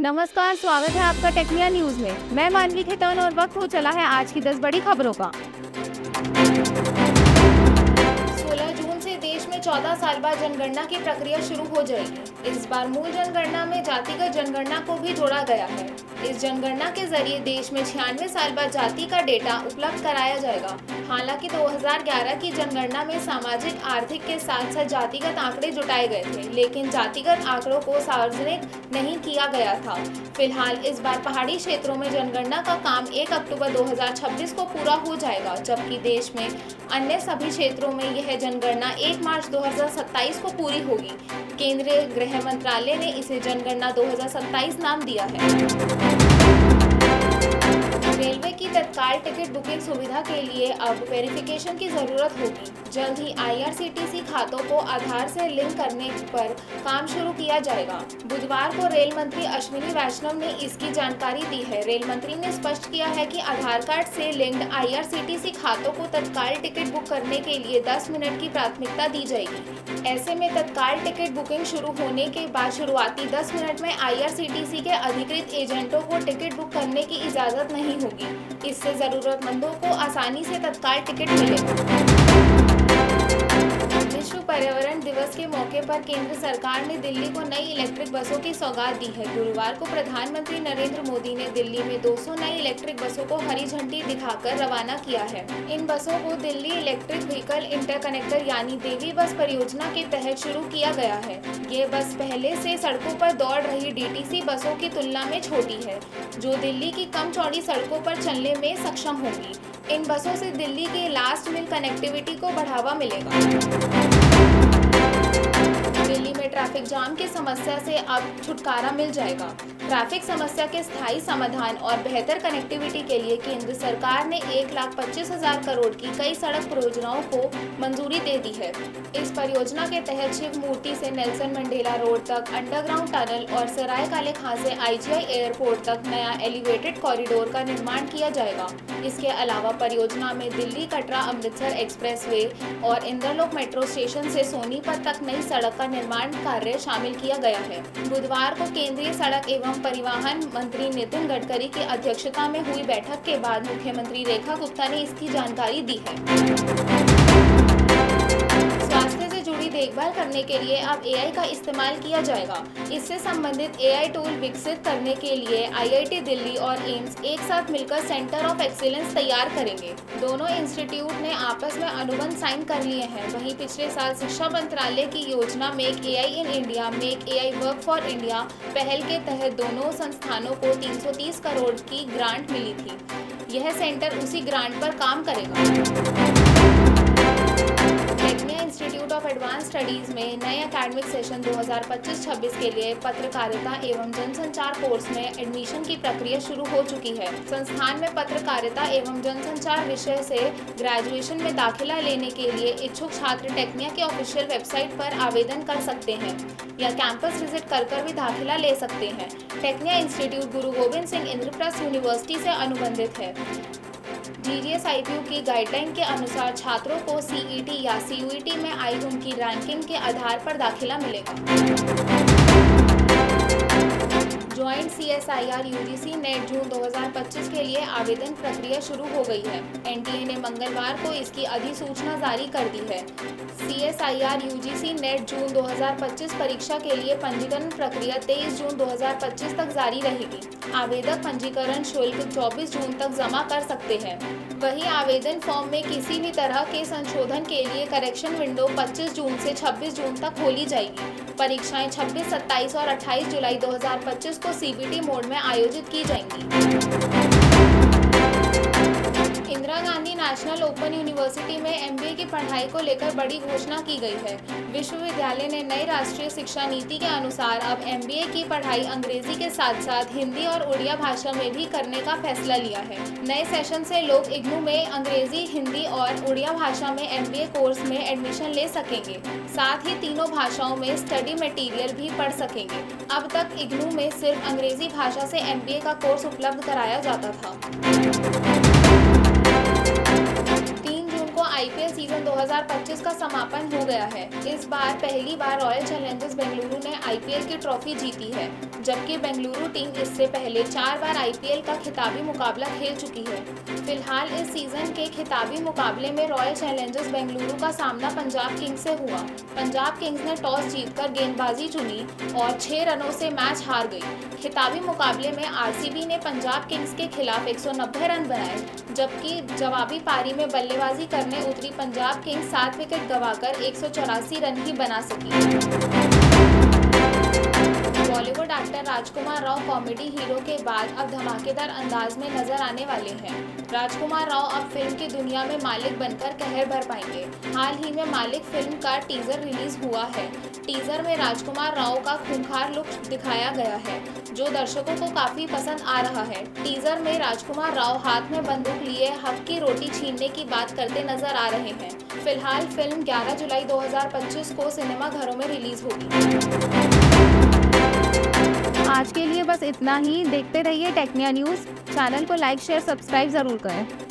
नमस्कार, स्वागत है आपका टेक्निया न्यूज में। मैं मानवी खेतन और वक्त हो चला है आज की 10 बड़ी खबरों का। 16 जून से देश में 14 साल बाद जनगणना की प्रक्रिया शुरू हो जाएगी। इस बार मूल जनगणना में जातिगत जनगणना को भी जोड़ा गया है। इस जनगणना के जरिए देश में 96 साल बाद जाति का डेटा उपलब्ध कराया जाएगा। हालांकि 2011 की जनगणना में सामाजिक आर्थिक के साथ साथ जातिगत आंकड़े जुटाए गए थे, लेकिन जातिगत आंकड़ों को सार्वजनिक नहीं किया गया था। फिलहाल इस बार पहाड़ी क्षेत्रों में जनगणना का काम 1 अक्टूबर 2026 को पूरा हो जाएगा, जबकि देश में अन्य सभी क्षेत्रों में यह जनगणना 1 मार्च 2027 को पूरी होगी। केंद्रीय गृह मंत्रालय ने इसे जनगणना 2027 नाम दिया है। रेलवे की तत्काल टिकट बुकिंग सुविधा के लिए अब वेरिफिकेशन की जरूरत होगी। जल्द ही IRCTC खातों को आधार से लिंक करने पर काम शुरू किया जाएगा। बुधवार को रेल मंत्री अश्विनी वैष्णव ने इसकी जानकारी दी है। रेल मंत्री ने स्पष्ट किया है कि आधार कार्ड से लिंक्ड IRCTC खातों को तत्काल टिकट बुक करने के लिए 10 मिनट की प्राथमिकता दी जाएगी। ऐसे में तत्काल टिकट बुकिंग शुरू होने के बाद शुरुआती 10 मिनट में IRCTC के अधिकृत एजेंटों को टिकट बुक करने की इजाजत नहीं होगी। इससे जरूरतमंदों को आसानी से तत्काल टिकट मिलेगा। विश्व पर्यावरण दिवस के मौके पर केंद्र सरकार ने दिल्ली को नई इलेक्ट्रिक बसों की सौगात दी है। गुरुवार को प्रधानमंत्री नरेंद्र मोदी ने दिल्ली में 200 नई इलेक्ट्रिक बसों को हरी झंडी दिखाकर रवाना किया है। इन बसों को दिल्ली इलेक्ट्रिक व्हीकल इंटरकनेक्टर यानी देवी बस परियोजना के तहत शुरू किया गया है। ये बस पहले से सड़कों पर दौड़ रही DTC बसों की तुलना में छोटी है, जो दिल्ली की कम चौड़ी सड़कों पर चलने में सक्षम होंगी। इन बसों से दिल्ली की लास्ट मिल कनेक्टिविटी को बढ़ावा मिलेगा। दिल्ली में ट्रैफिक जाम की समस्या से अब छुटकारा मिल जाएगा। ट्रैफिक समस्या के स्थायी समाधान और बेहतर कनेक्टिविटी के लिए केंद्र सरकार ने 1,25,000 करोड़ की कई सड़क परियोजनाओं को मंजूरी दे दी है। इस परियोजना के तहत शिव मूर्ति से नेल्सन मंडेला रोड तक अंडरग्राउंड टनल और सराय काले खां से IGI एयरपोर्ट तक नया एलिवेटेड कॉरिडोर का निर्माण किया जाएगा। इसके अलावा परियोजना में दिल्ली कटरा अमृतसर एक्सप्रेसवे और इंद्रलोक मेट्रो स्टेशन से सोनीपत तक नई सड़क का निर्माण कार्य शामिल किया गया है। बुधवार को केंद्रीय सड़क एवं परिवहन मंत्री नितिन गडकरी की अध्यक्षता में हुई बैठक के बाद मुख्यमंत्री रेखा गुप्ता ने इसकी जानकारी दी है। स्वास्थ्य से जुड़ी देखभाल करने के लिए अब AI का इस्तेमाल किया जाएगा। इससे संबंधित AI टूल विकसित करने के लिए IIT दिल्ली और एम्स एक साथ मिलकर सेंटर ऑफ एक्सीलेंस तैयार करेंगे। दोनों इंस्टीट्यूट ने आपस में अनुबंध साइन कर लिए हैं। वहीं पिछले साल शिक्षा मंत्रालय की योजना make AI in India, make AI work for India पहल के तहत दोनों संस्थानों को 330 करोड़ की ग्रांट मिली थी। यह सेंटर उसी ग्रांट पर काम करेगा। Tecnia institute of advance studies में नए एकेडमिक सेशन 2025-26 के लिए पत्रकारिता एवं जनसंचार कोर्स में एडमिशन की प्रक्रिया शुरू हो चुकी है। संस्थान में पत्रकारिता एवं जनसंचार विषय से ग्रेजुएशन में दाखिला लेने के लिए इच्छुक छात्र टेक्निया के ऑफिशियल वेबसाइट पर आवेदन कर सकते हैं या कैंपस विजिट कर भी दाखिला ले सकते हैं। टेक्निया इंस्टीट्यूट गुरु गोविंद सिंह इंद्रप्रस्थ यूनिवर्सिटी से अनुबंधित है। GGS-IPU की गाइडलाइन के अनुसार छात्रों को CET या CUET में आई उनकी रैंकिंग के आधार पर दाखिला मिलेगा। ज्वाइंट CSIR UGC नेट जून 2025 के लिए आवेदन प्रक्रिया शुरू हो गई है। NTA ने मंगलवार को इसकी अधिसूचना जारी कर दी है। CSIR UGC नेट जून 2025 परीक्षा के लिए पंजीकरण प्रक्रिया 23 जून 2025 तक जारी रहेगी। आवेदक पंजीकरण शुल्क 24 जून तक जमा कर सकते हैं। वहीं आवेदन फॉर्म में किसी भी तरह के संशोधन के लिए करेक्शन विंडो 25 जून से 26 जून तक खोली जाएगी। परीक्षाएं 26, 27 और 28 जुलाई 2025 को CBT मोड में आयोजित की जाएंगी। Indira Gandhi national open university में MBA की पढ़ाई को लेकर बड़ी घोषणा की गई है। विश्वविद्यालय ने नई राष्ट्रीय शिक्षा नीति के अनुसार अब MBA की पढ़ाई अंग्रेजी के साथ साथ हिंदी और उड़िया भाषा में भी करने का फैसला लिया है। नए सेशन से लोग IGNOU में अंग्रेजी, हिंदी और उड़िया भाषा में MBA कोर्स में एडमिशन ले सकेंगे। साथ ही तीनों भाषाओं में स्टडी मटेरियल भी पढ़ सकेंगे। अब तक IGNOU में सिर्फ अंग्रेजी भाषा से MBA का कोर्स उपलब्ध कराया जाता था। आईपीएल सीजन 2025 का समापन हो गया है। इस बार पहली बार रॉयल चैलेंजर्स बेंगलुरु ने आईपीएल की ट्रॉफी जीती है, जबकि बेंगलुरु टीम इससे पहले 4 बार आईपीएल का खिताबी मुकाबला खेल चुकी है। फिलहाल इस सीजन के खिताबी मुकाबले में रॉयल चैलेंजर्स बेंगलुरु का सामना पंजाब किंग्स से हुआ। पंजाब किंग्स ने टॉस जीतकर गेंदबाजी चुनी और 6 रनों से मैच हार गई। खिताबी मुकाबले में आरसीबी ने पंजाब किंग्स के खिलाफ 190 रन बनाए, जबकि जवाबी पारी में बल्लेबाजी करने उतरी पंजाब किंग्स 7 विकेट गंवाकर 184 रन ही बना सकी। बॉलीवुड एक्टर राजकुमार राव कॉमेडी हीरो के बाद अब धमाकेदार अंदाज में नजर आने वाले हैं। राजकुमार राव अब फिल्म की दुनिया में मालिक बनकर कहर भर पाएंगे। हाल ही में मालिक फिल्म का टीजर रिलीज हुआ है। टीजर में राजकुमार राव का खूंखार लुक दिखाया गया है, जो दर्शकों को काफी पसंद आ रहा है। टीजर में राजकुमार राव हाथ में बंदूक लिए हक की रोटी छीनने की बात करते नजर आ रहे हैं। फिलहाल फिल्म 11 जुलाई 2025 को सिनेमाघरों में रिलीज होगी। आज के लिए बस इतना ही। देखते रहिए टेक्निया न्यूज़। चैनल को लाइक शेयर सब्सक्राइब ज़रूर करें।